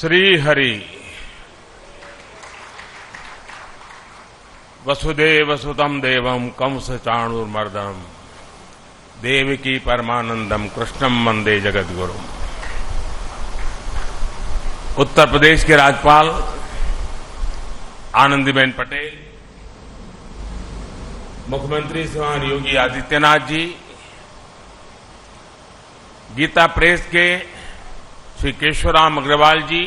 श्री हरि वसुदेव सुतम देवम कंस चाणूरमर्दनम देवकी परमानंदम कृष्णम वंदे जगद्गुरु। उत्तर प्रदेश के राज्यपाल आनंदीबेन पटेल, मुख्यमंत्री श्रीमान योगी आदित्यनाथ जी, गीता प्रेस के श्री केशवराम अग्रवाल जी,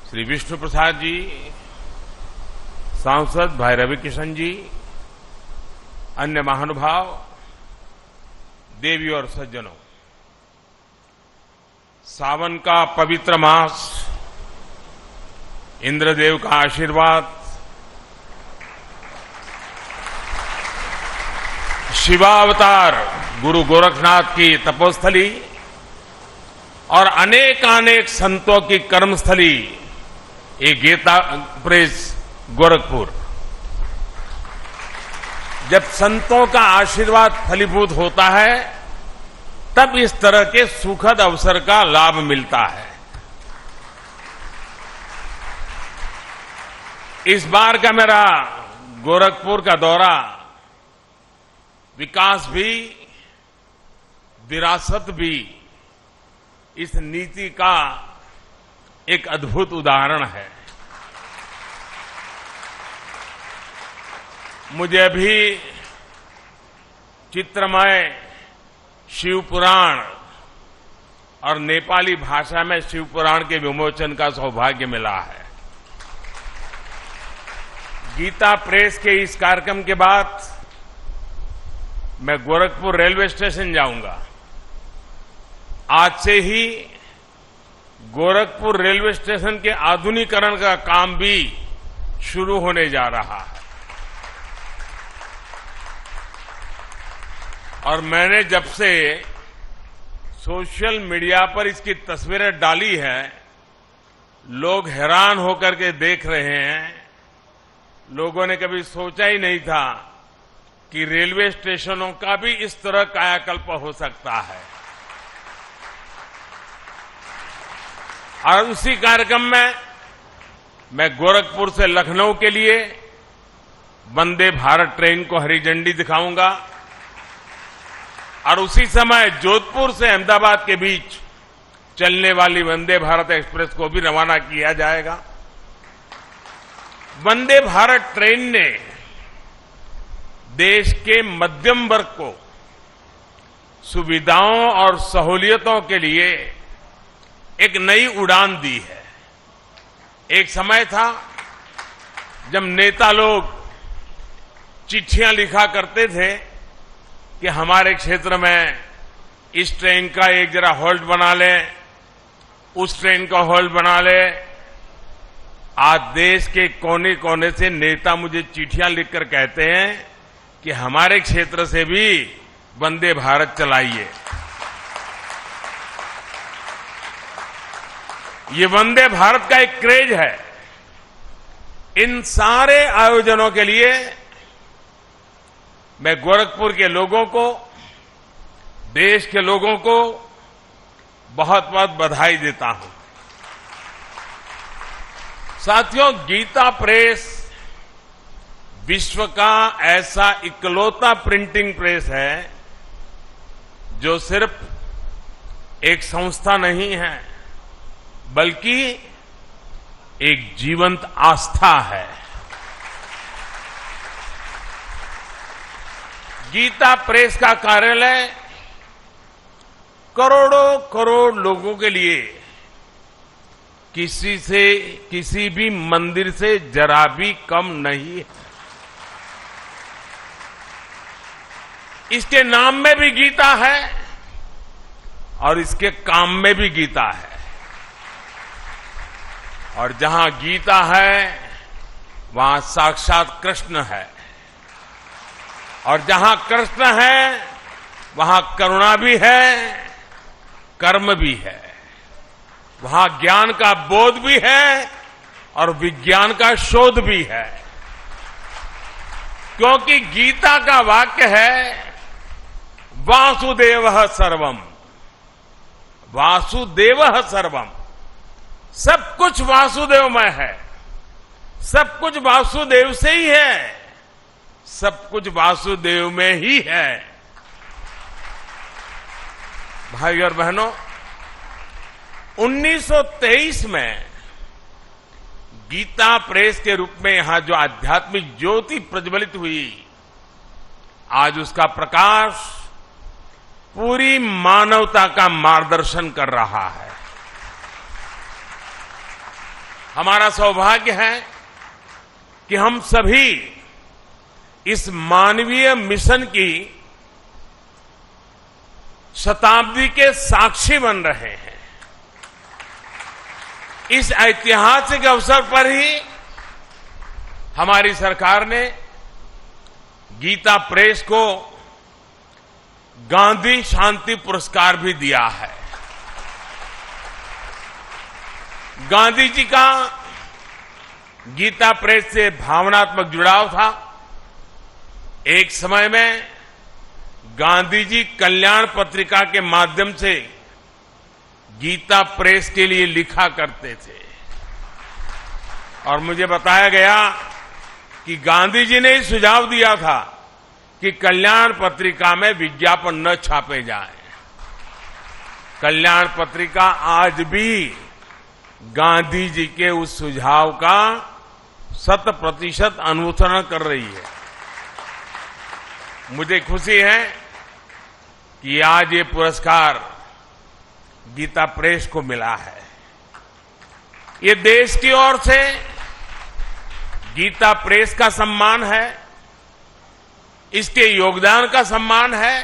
श्री विष्णु प्रसाद जी, सांसद भाई रवि किशन जी, अन्य महानुभाव, देवी और सज्जनों, सावन का पवित्र मास, इंद्रदेव का आशीर्वाद, शिवावतार गुरु गोरखनाथ की तपोस्थली और अनेकानेक संतों की कर्मस्थली ये गीता प्रेस गोरखपुर। जब संतों का आशीर्वाद फलीभूत होता है तब इस तरह के सुखद अवसर का लाभ मिलता है। इस बार का मेरा गोरखपुर का दौरा विकास भी, विरासत भी, इस नीति का एक अद्भुत उदाहरण है। मुझे अभी चित्रमय शिव पुराण और नेपाली भाषा में शिव पुराण के विमोचन का सौभाग्य मिला है। गीता प्रेस के इस कार्यक्रम के बाद मैं गोरखपुर रेलवे स्टेशन जाऊंगा। आज से ही गोरखपुर रेलवे स्टेशन के आधुनिकीकरण का काम भी शुरू होने जा रहा है और मैंने जब से सोशल मीडिया पर इसकी तस्वीरें डाली है, लोग हैरान होकर के देख रहे हैं। लोगों ने कभी सोचा ही नहीं था कि रेलवे स्टेशनों का भी इस तरह कायाकल्प हो सकता है। और उसी कार्यक्रम में मैं गोरखपुर से लखनऊ के लिए वंदे भारत ट्रेन को हरी झंडी दिखाऊंगा और उसी समय जोधपुर से अहमदाबाद के बीच चलने वाली वंदे भारत एक्सप्रेस को भी रवाना किया जाएगा। वंदे भारत ट्रेन ने देश के मध्यम वर्ग को सुविधाओं और सहूलियतों के लिए एक नई उड़ान दी है। एक समय था जब नेता लोग चिट्ठियां लिखा करते थे कि हमारे क्षेत्र में इस ट्रेन का एक जरा होल्ड बना ले, उस ट्रेन का होल्ड बना ले। आज देश के कोने कोने से नेता मुझे चिट्ठियां लिखकर कहते हैं कि हमारे क्षेत्र से भी वंदे भारत चलाइए। ये वंदे भारत का एक क्रेज है। इन सारे आयोजनों के लिए मैं गोरखपुर के लोगों को, देश के लोगों को बहुत बहुत बधाई देता हूं। साथियों, गीता प्रेस विश्व का ऐसा इकलौता प्रिंटिंग प्रेस है जो सिर्फ एक संस्था नहीं है बल्कि एक जीवंत आस्था है। गीता प्रेस का कार्यालय करोड़ों करोड़ लोगों के लिए किसी भी मंदिर से जरा भी कम नहीं है। इसके नाम में भी गीता है और इसके काम में भी गीता है। और जहां गीता है वहां साक्षात कृष्ण है और जहां कृष्ण है वहां करुणा भी है, कर्म भी है, वहां ज्ञान का बोध भी है और विज्ञान का शोध भी है। क्योंकि गीता का वाक्य है वासुदेवः सर्वम्, वासुदेवः सर्वम्। सब कुछ वासुदेवमय है, सब कुछ वासुदेव से ही है, सब कुछ वासुदेव में ही है। भाई और बहनों, 1923 में गीता प्रेस के रूप में यहां जो आध्यात्मिक ज्योति प्रज्वलित हुई, आज उसका प्रकाश पूरी मानवता का मार्गदर्शन कर रहा है। हमारा सौभाग्य है कि हम सभी इस मानवीय मिशन की शताब्दी के साक्षी बन रहे हैं। इस ऐतिहासिक अवसर पर ही हमारी सरकार ने गीता प्रेस को गांधी शांति पुरस्कार भी दिया है। गांधी जी का गीता प्रेस से भावनात्मक जुड़ाव था। एक समय में गांधी जी कल्याण पत्रिका के माध्यम से गीता प्रेस के लिए लिखा करते थे और मुझे बताया गया कि गांधी जी ने ही सुझाव दिया था कि कल्याण पत्रिका में विज्ञापन न छापे जाएं। कल्याण पत्रिका आज भी गांधी जी के उस सुझाव का 100% अनुसरण कर रही है। मुझे खुशी है कि आज ये पुरस्कार गीता प्रेस को मिला है। ये देश की ओर से गीता प्रेस का सम्मान है, इसके योगदान का सम्मान है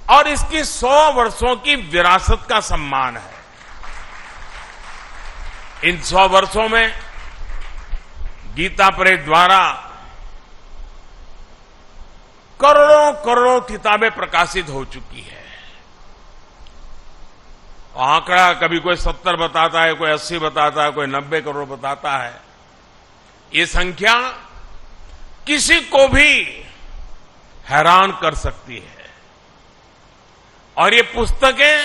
और इसकी 100 वर्षों की विरासत का सम्मान है। इन 100 वर्षों में गीता प्रेस द्वारा करोड़ों करोड़ों किताबें प्रकाशित हो चुकी है। आंकड़ा कभी कोई 70 बताता है, कोई 80 बताता है, कोई 90 करोड़ बताता है। ये संख्या किसी को भी हैरान कर सकती है और ये पुस्तकें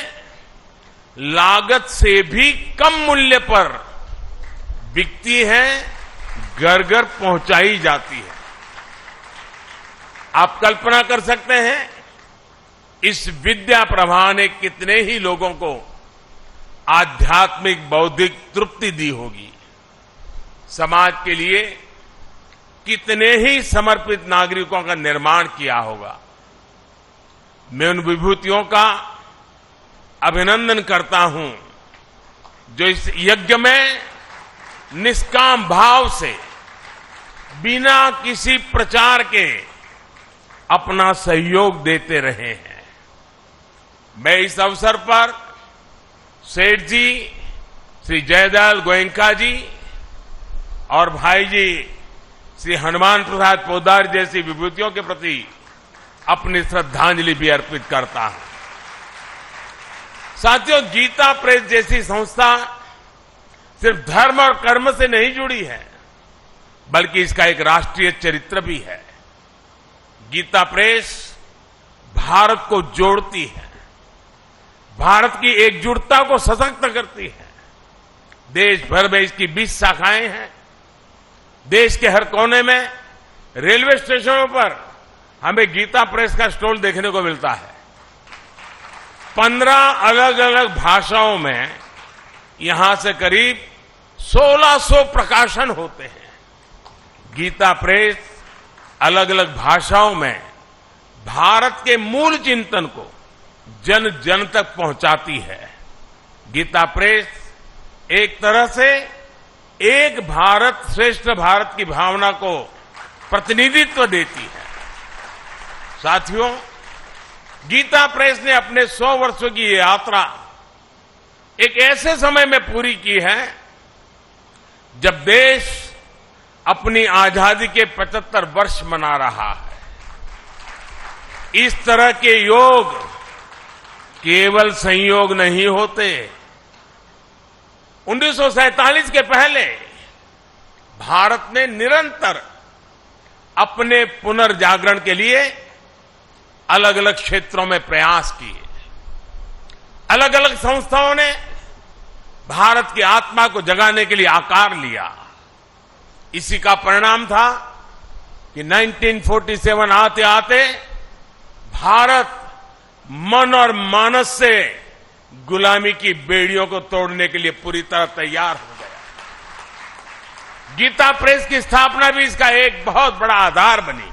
लागत से भी कम मूल्य पर बिकती हैं, घर घर पहुंचाई जाती है। आप कल्पना कर सकते हैं इस विद्या प्रवाह ने कितने ही लोगों को आध्यात्मिक बौद्धिक तृप्ति दी होगी, समाज के लिए कितने ही समर्पित नागरिकों का निर्माण किया होगा। मैं उन विभूतियों का अभिनंदन करता हूं जो इस यज्ञ में निष्काम भाव से बिना किसी प्रचार के अपना सहयोग देते रहे हैं। मैं इस अवसर पर सेठ जी, श्री जयदयाल गोयनका जी और भाई जी श्री हनुमान प्रसाद पोद्दार जैसी विभूतियों के प्रति अपनी श्रद्धांजलि भी अर्पित करता हूं। साथियों, गीता प्रेस जैसी संस्था सिर्फ धर्म और कर्म से नहीं जुड़ी है, बल्कि इसका एक राष्ट्रीय चरित्र भी है। गीता प्रेस भारत को जोड़ती है, भारत की एकजुटता को सशक्त करती है। देश भर में इसकी 20 शाखाएं हैं। देश के हर कोने में रेलवे स्टेशनों पर हमें गीता प्रेस का स्टॉल देखने को मिलता है। 15 अलग अलग भाषाओं में यहां से करीब 1600 प्रकाशन होते हैं। गीता प्रेस अलग अलग भाषाओं में भारत के मूल चिंतन को जन जन तक पहुंचाती है। गीता प्रेस एक तरह से एक भारत श्रेष्ठ भारत की भावना को प्रतिनिधित्व देती है। साथियों, गीता प्रेस ने अपने 100 वर्षों की ये यात्रा एक ऐसे समय में पूरी की है जब देश अपनी आजादी के 75 वर्ष मना रहा है। इस तरह के योग केवल संयोग नहीं होते। 1947 के पहले भारत ने निरंतर अपने पुनर्जागरण के लिए अलग अलग क्षेत्रों में प्रयास किए। अलग अलग संस्थाओं ने भारत की आत्मा को जगाने के लिए आकार लिया। इसी का परिणाम था कि 1947 आते आते भारत मन और मानस से गुलामी की बेड़ियों को तोड़ने के लिए पूरी तरह तैयार हो गया। गीता प्रेस की स्थापना भी इसका एक बहुत बड़ा आधार बनी।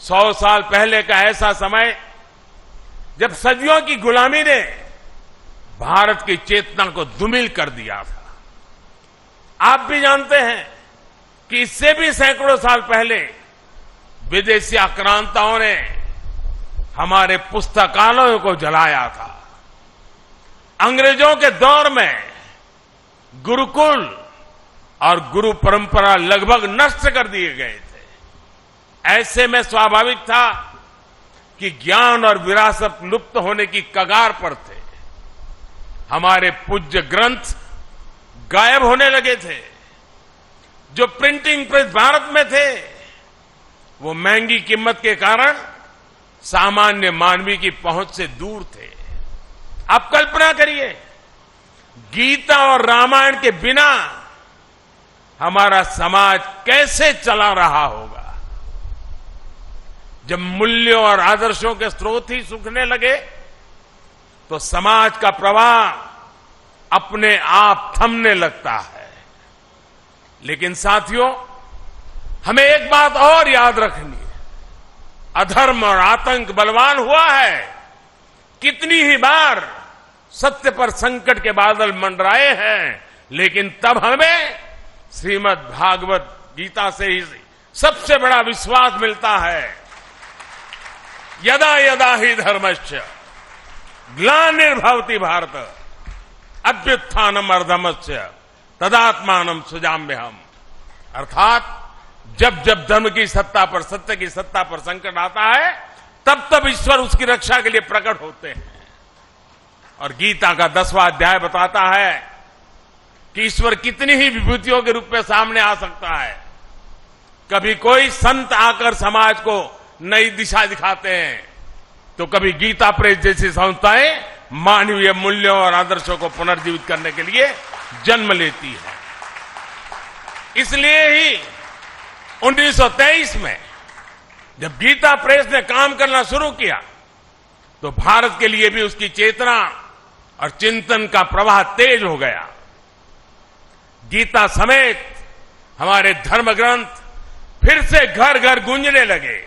100 साल पहले का ऐसा समय जब सदियों की गुलामी ने भारत की चेतना को धूमिल कर दिया था। आप भी जानते हैं कि इससे भी सैकड़ों साल पहले विदेशी आक्रांताओं ने हमारे पुस्तकालयों को जलाया था। अंग्रेजों के दौर में गुरुकुल और गुरु परंपरा लगभग नष्ट कर दिए गए थे। ऐसे में स्वाभाविक था कि ज्ञान और विरासत लुप्त होने की कगार पर थे। हमारे पूज्य ग्रंथ गायब होने लगे थे। जो प्रिंटिंग प्रेस भारत में थे वो महंगी कीमत के कारण सामान्य मानवी की पहुंच से दूर थे। आप कल्पना करिए, गीता और रामायण के बिना हमारा समाज कैसे चला रहा होगा। जब मूल्यों और आदर्शों के स्रोत ही सूखने लगे तो समाज का प्रवाह अपने आप थमने लगता है। लेकिन साथियों, हमें एक बात और याद रखनी है, अधर्म और आतंक बलवान हुआ है। कितनी ही बार सत्य पर संकट के बादल मंडराए हैं, लेकिन तब हमें श्रीमद् भागवत गीता से ही सबसे बड़ा विश्वास मिलता है। यदा यदा ही धर्मस्य ग्लानिर्भवति भारत अभ्युत्थानम अर्धमस्य तदात्मानम सुजाम्यहम। अर्थात जब जब धर्म की सत्ता पर, सत्य की सत्ता पर संकट आता है, तब तब ईश्वर उसकी रक्षा के लिए प्रकट होते हैं। और गीता का 10वां अध्याय बताता है कि ईश्वर कितनी ही विभूतियों के रूप में सामने आ सकता है। कभी कोई संत आकर समाज को नई दिशा दिखाते हैं, तो कभी गीता प्रेस जैसी संस्थाएं मानवीय मूल्यों और आदर्शों को पुनर्जीवित करने के लिए जन्म लेती है। इसलिए ही 1923 में जब गीता प्रेस ने काम करना शुरू किया तो भारत के लिए भी उसकी चेतना और चिंतन का प्रवाह तेज हो गया। गीता समेत हमारे धर्म ग्रंथ फिर से घर घर गूंजने लगे।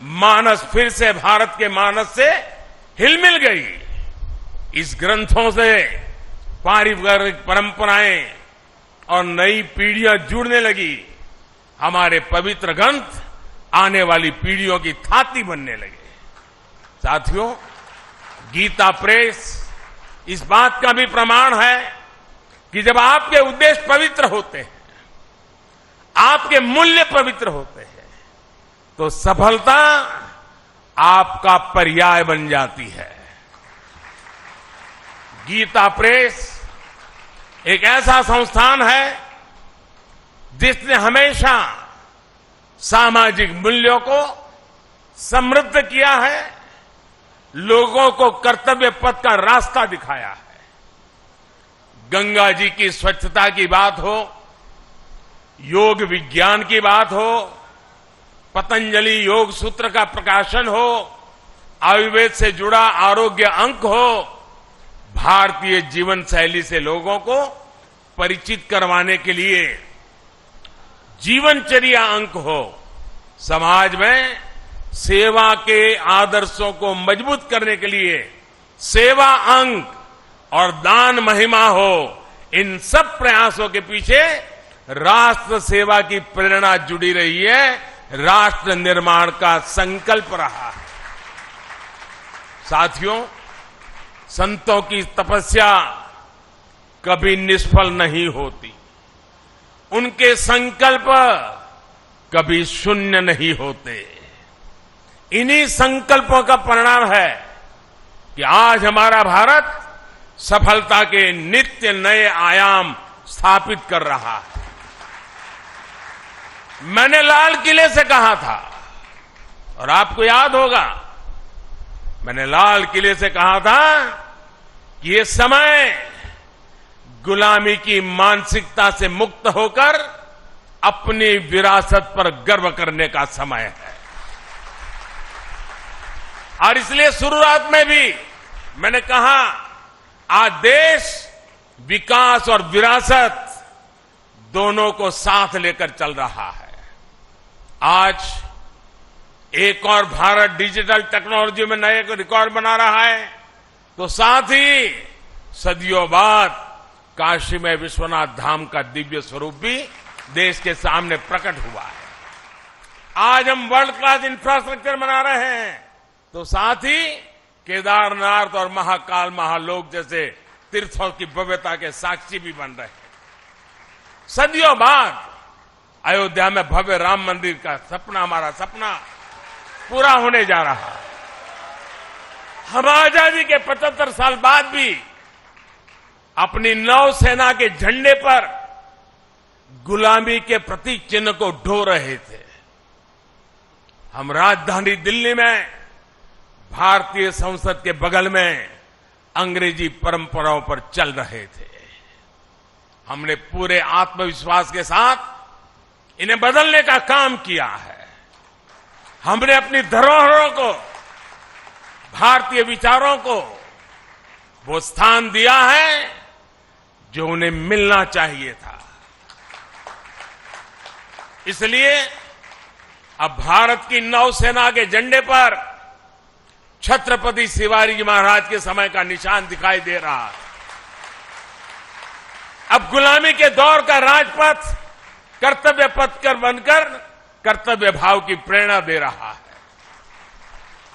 मानस फिर से भारत के मानस से हिलमिल गई। इस ग्रंथों से पारिवारिक परंपराएं और नई पीढ़ियां जुड़ने लगी। हमारे पवित्र ग्रंथ आने वाली पीढ़ियों की थाती बनने लगे। साथियों, गीता प्रेस इस बात का भी प्रमाण है कि जब आपके उद्देश्य पवित्र होते हैं, आपके मूल्य पवित्र होते हैं, तो सफलता आपका पर्याय बन जाती है। गीता प्रेस एक ऐसा संस्थान है जिसने हमेशा सामाजिक मूल्यों को समृद्ध किया है, लोगों को कर्तव्य पथ का रास्ता दिखाया है। गंगा जी की स्वच्छता की बात हो, योग विज्ञान की बात हो, पतंजलि योग सूत्र का प्रकाशन हो, आयुर्वेद से जुड़ा आरोग्य अंक हो, भारतीय जीवन शैली से लोगों को परिचित करवाने के लिए जीवनचर्या अंक हो, समाज में सेवा के आदर्शों को मजबूत करने के लिए सेवा अंक और दान महिमा हो, इन सब प्रयासों के पीछे राष्ट्र सेवा की प्रेरणा जुड़ी रही है, राष्ट्र निर्माण का संकल्प रहा है। साथियों, संतों की तपस्या कभी निष्फल नहीं होती, उनके संकल्प कभी शून्य नहीं होते। इन्हीं संकल्पों का परिणाम है कि आज हमारा भारत सफलता के नित्य नए आयाम स्थापित कर रहा है। मैंने लाल किले से कहा था, और आपको याद होगा, मैंने लाल किले से कहा था कि ये समय गुलामी की मानसिकता से मुक्त होकर अपनी विरासत पर गर्व करने का समय है। और इसलिए शुरुआत में भी मैंने कहा, आज देश विकास और विरासत दोनों को साथ लेकर चल रहा है। आज एक और भारत डिजिटल टेक्नोलॉजी में नए रिकॉर्ड बना रहा है, तो साथ ही सदियों बाद काशी में विश्वनाथ धाम का दिव्य स्वरूप भी देश के सामने प्रकट हुआ है। आज हम वर्ल्ड क्लास इंफ्रास्ट्रक्चर बना रहे हैं, तो साथ ही केदारनाथ और महाकाल महालोक जैसे तीर्थों की भव्यता के साक्षी भी बन रहे हैं। सदियों बाद अयोध्या में भव्य राम मंदिर का सपना, हमारा सपना पूरा होने जा रहा है। हम आजादी के 75 साल बाद भी अपनी नौसेना के झंडे पर गुलामी के प्रतीक चिन्ह को ढो रहे थे। हम राजधानी दिल्ली में भारतीय संसद के बगल में अंग्रेजी परंपराओं पर चल रहे थे। हमने पूरे आत्मविश्वास के साथ इन्हें बदलने का काम किया है। हमने अपनी धरोहरों को, भारतीय विचारों को वो स्थान दिया है जो उन्हें मिलना चाहिए था। इसलिए अब भारत की नौसेना के झंडे पर छत्रपति शिवाजी महाराज के समय का निशान दिखाई दे रहा है। अब गुलामी के दौर का राजपथ कर्तव्य पथ कर बनकर कर्तव्य भाव की प्रेरणा दे रहा है।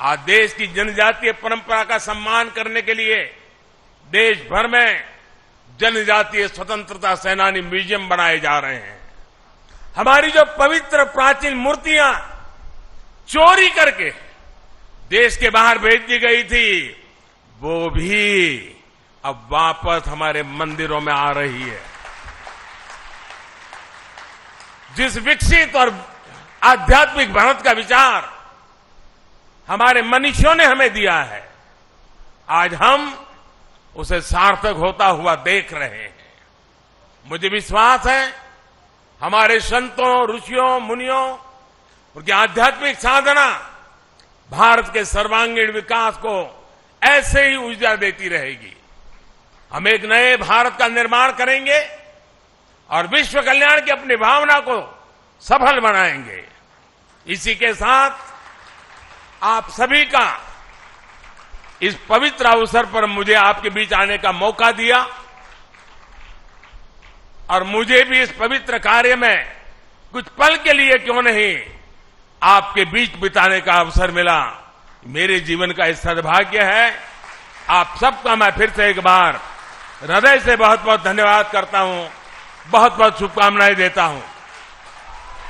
आज देश की जनजातीय परंपरा का सम्मान करने के लिए देश भर में जनजातीय स्वतंत्रता सेनानी म्यूजियम बनाए जा रहे हैं। हमारी जो पवित्र प्राचीन मूर्तियां चोरी करके देश के बाहर भेज दी गई थी, वो भी अब वापस हमारे मंदिरों में आ रही है। जिस विकसित और आध्यात्मिक भारत का विचार हमारे मनीषियों ने हमें दिया है, आज हम उसे सार्थक होता हुआ देख रहे हैं। मुझे विश्वास है हमारे संतों, ऋषियों, मुनियों, उनकी आध्यात्मिक साधना भारत के सर्वांगीण विकास को ऐसे ही ऊर्जा देती रहेगी। हम एक नए भारत का निर्माण करेंगे और विश्व कल्याण की अपनी भावना को सफल बनाएंगे। इसी के साथ आप सभी का इस पवित्र अवसर पर मुझे आपके बीच आने का मौका दिया और मुझे भी इस पवित्र कार्य में कुछ पल के लिए क्यों नहीं आपके बीच बिताने का अवसर मिला। मेरे जीवन का यह सद्भाग्य है। आप सबका मैं फिर से एक बार हृदय से बहुत बहुत धन्यवाद करता हूं, बहुत बहुत शुभकामनाएं देता हूं।